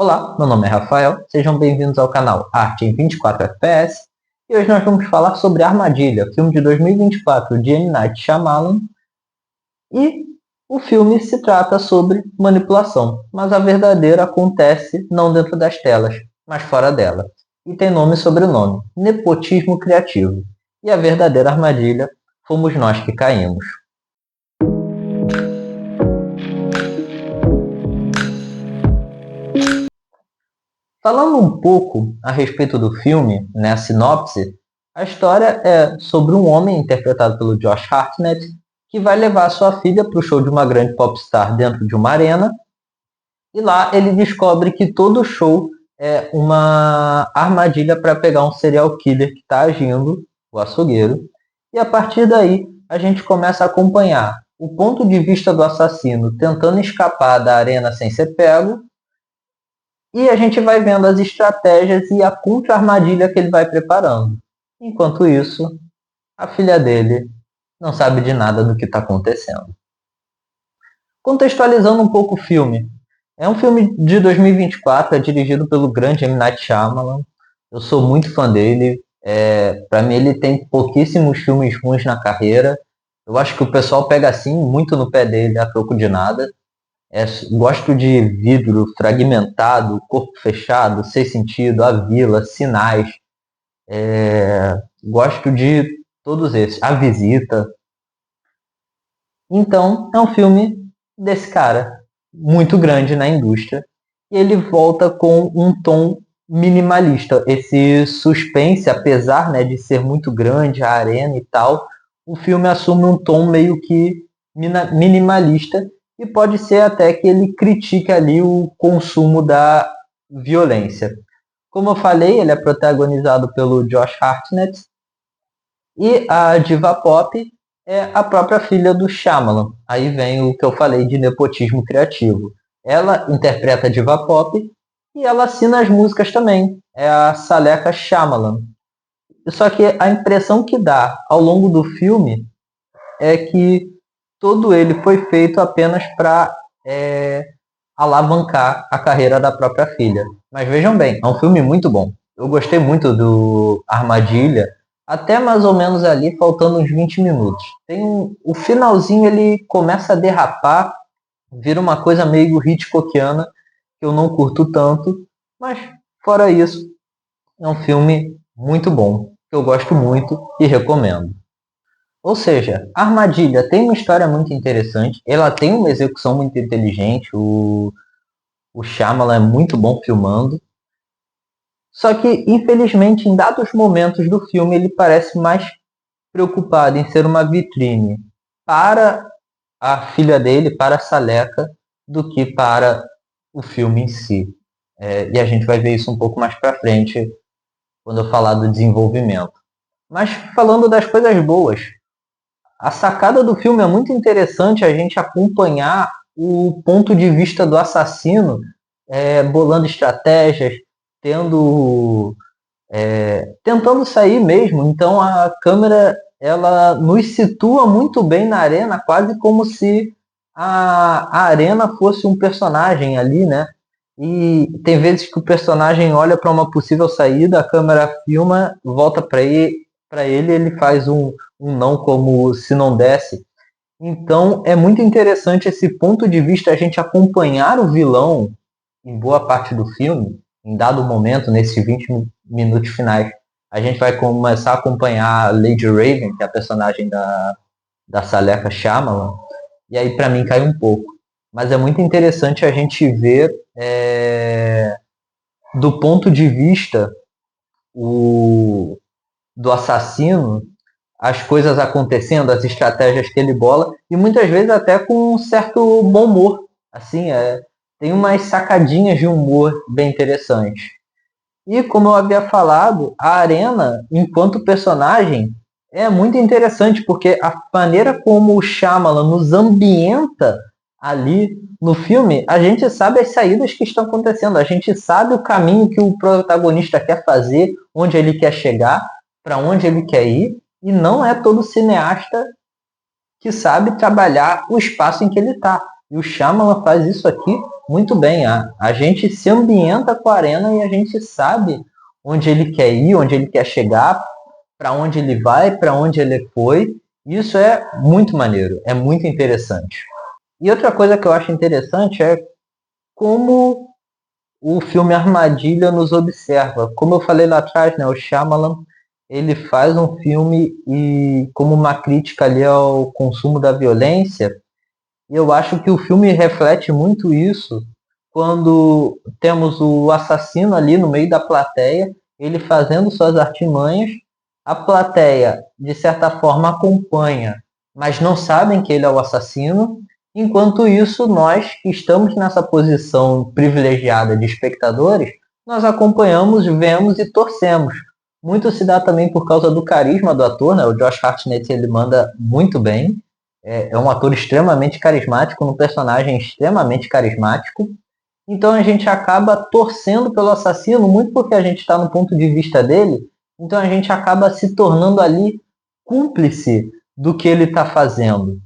Olá, meu nome é Rafael, sejam bem-vindos ao canal Arte em 24 FPS e hoje nós vamos falar sobre Armadilha, filme de 2024 de M. Night Shyamalan, e o filme se trata sobre manipulação, mas a verdadeira acontece não dentro das telas, mas fora dela, e tem nome e sobrenome, nepotismo criativo, e a verdadeira armadilha fomos nós que caímos. Falando um pouco a respeito do filme, a sinopse, a história é sobre um homem interpretado pelo Josh Hartnett que vai levar sua filha para o show de uma grande popstar dentro de uma arena, e lá ele descobre que todo show é uma armadilha para pegar um serial killer que está agindo, o açougueiro, e a partir daí a gente começa a acompanhar o ponto de vista do assassino tentando escapar da arena sem ser pego, e a gente vai vendo as estratégias e a contra-armadilha que ele vai preparando. Enquanto isso, a filha dele não sabe de nada do que está acontecendo. Contextualizando um pouco o filme. É um filme de 2024, é dirigido pelo grande M. Night Shyamalan. Eu sou muito fã dele. Para mim, ele tem pouquíssimos filmes ruins na carreira. Eu acho que o pessoal pega assim muito no pé dele a troco de nada. Gosto de Vidro, Fragmentado, Corpo Fechado, Sem Sentido, A Vila, Sinais. Gosto de todos esses. A Visita. Então, é um filme desse cara, muito grande na indústria. E ele volta com um tom minimalista. Esse suspense, apesar, de ser muito grande, a arena e tal, o filme assume um tom meio que minimalista, e pode ser até que ele critique ali o consumo da violência. Como eu falei, ele é protagonizado pelo Josh Hartnett, e a diva pop é a própria filha do Shyamalan. Aí vem o que eu falei de nepotismo criativo. Ela interpreta a diva pop e ela assina as músicas também. É a Saleha Shyamalan. Só que a impressão que dá ao longo do filme é que todo ele foi feito apenas para alavancar a carreira da própria filha. Mas vejam bem, é um filme muito bom. Eu gostei muito do Armadilha, até mais ou menos ali, faltando uns 20 minutos. O finalzinho ele começa a derrapar, vira uma coisa meio Hitchcockiana, que eu não curto tanto, mas fora isso, é um filme muito bom, que eu gosto muito e recomendo. Ou seja, Armadilha tem uma história muito interessante, ela tem uma execução muito inteligente, o Shyamalan é muito bom filmando. Só que, infelizmente, em dados momentos do filme, ele parece mais preocupado em ser uma vitrine para a filha dele, para a Saleha, do que para o filme em si. E a gente vai ver isso um pouco mais para frente, quando eu falar do desenvolvimento. Mas falando das coisas boas, a sacada do filme é muito interessante, a gente acompanhar o ponto de vista do assassino, bolando estratégias, tentando sair mesmo. Então a câmera ela nos situa muito bem na arena, quase como se a arena fosse um personagem ali, né? E tem vezes que o personagem olha para uma possível saída, a câmera filma, volta para ele faz um não como se não desse. Então é muito interessante esse ponto de vista, a gente acompanhar o vilão em boa parte do filme, em dado momento, nesses 20 minutos finais. A gente vai começar a acompanhar a Lady Raven, que é a personagem da Saleha Shyamalan, e aí para mim cai um pouco. Mas é muito interessante a gente ver do ponto de vista do assassino, as coisas acontecendo, as estratégias que ele bola, e muitas vezes até com um certo bom humor. Assim, tem umas sacadinhas de humor bem interessantes. E como eu havia falado, a Arena, enquanto personagem, é muito interessante, porque a maneira como o Shyamalan nos ambienta ali no filme, a gente sabe as saídas que estão acontecendo, a gente sabe o caminho que o protagonista quer fazer, onde ele quer chegar, para onde ele quer ir, e não é todo cineasta que sabe trabalhar o espaço em que ele está. E o Shyamalan faz isso aqui muito bem. A gente se ambienta com a Arena e a gente sabe onde ele quer ir, onde ele quer chegar, para onde ele vai, para onde ele foi. Isso é muito maneiro, é muito interessante. E outra coisa que eu acho interessante é como o filme Armadilha nos observa. Como eu falei lá atrás, né, o Shyamalan, ele faz um filme e como uma crítica ali ao consumo da violência, e eu acho que o filme reflete muito isso quando temos o assassino ali no meio da plateia, ele fazendo suas artimanhas, a plateia, de certa forma, acompanha, mas não sabem que ele é o assassino. Enquanto isso, nós que estamos nessa posição privilegiada de espectadores, nós acompanhamos, vemos e torcemos. Muito se dá também por causa do carisma do ator, né? O Josh Hartnett, ele manda muito bem. É um ator extremamente carismático, um personagem extremamente carismático. Então a gente acaba torcendo pelo assassino, muito porque a gente está no ponto de vista dele, então a gente acaba se tornando ali cúmplice do que ele está fazendo.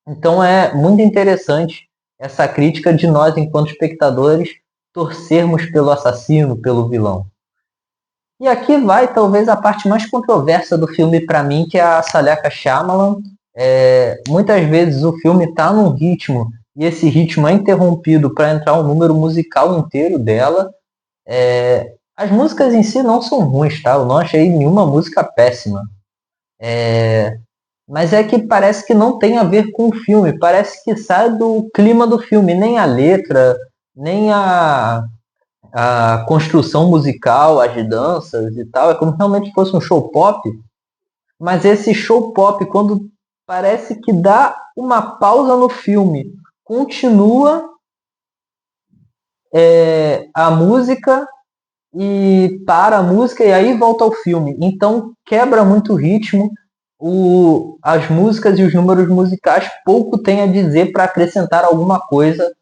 Então é muito interessante essa crítica de nós, enquanto espectadores, torcermos pelo assassino, pelo vilão. E aqui vai talvez a parte mais controversa do filme para mim, que é a Saleka Shyamalan. Muitas vezes o filme está num ritmo e esse ritmo é interrompido para entrar um número musical inteiro dela. As músicas em si não são ruins, tá? Eu não achei nenhuma música péssima. Mas é que parece que não tem a ver com o filme, parece que sai do clima do filme, nem a letra, nem a construção musical, as danças e tal, é como se realmente fosse um show pop, mas esse show pop, quando parece que dá uma pausa no filme, continua a música e para a música e aí volta ao filme. Então quebra muito o ritmo, as músicas e os números musicais pouco tem a dizer para acrescentar alguma coisa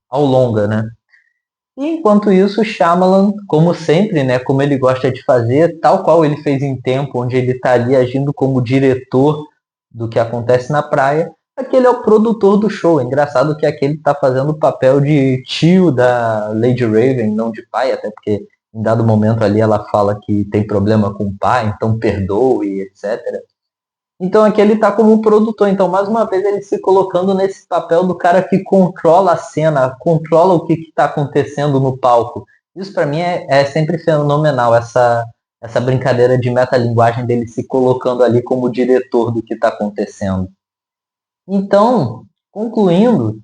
ao longa, né? E enquanto isso, o Shyamalan, como sempre, né, como ele gosta de fazer, tal qual ele fez em Tempo, onde ele está ali agindo como diretor do que acontece na praia, aquele é o produtor do show. É engraçado que aquele está fazendo o papel de tio da Lady Raven, não de pai, até porque em dado momento ali ela fala que tem problema com o pai, então perdoe, etc. Então aqui ele está como um produtor. Então, mais uma vez, ele se colocando nesse papel do cara que controla a cena, controla o que está acontecendo no palco. Isso para mim é sempre fenomenal, essa brincadeira de metalinguagem dele se colocando ali como diretor do que está acontecendo. Então, concluindo,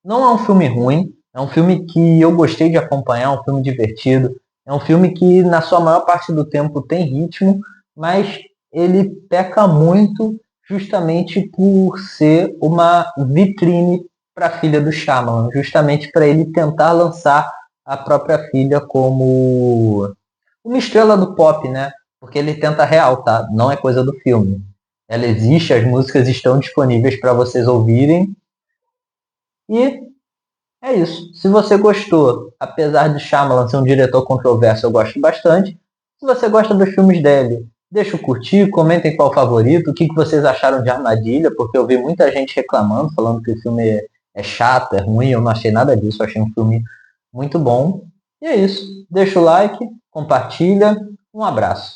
não é um filme ruim, é um filme que eu gostei de acompanhar, é um filme divertido, é um filme que na sua maior parte do tempo tem ritmo, mas ele peca muito justamente por ser uma vitrine para a filha do Shyamalan, justamente para ele tentar lançar a própria filha como uma estrela do pop, né? Porque ele tenta realçar, não é coisa do filme. Ela existe, as músicas estão disponíveis para vocês ouvirem e é isso. Se você gostou, apesar de Shyamalan ser um diretor controverso, eu gosto bastante. Se você gosta dos filmes dele, deixa o curtir, comentem qual o favorito, o que vocês acharam de Armadilha, porque eu vi muita gente reclamando, falando que o filme é chato, é ruim, eu não achei nada disso, eu achei um filme muito bom. E é isso. Deixa o like, compartilha, um abraço.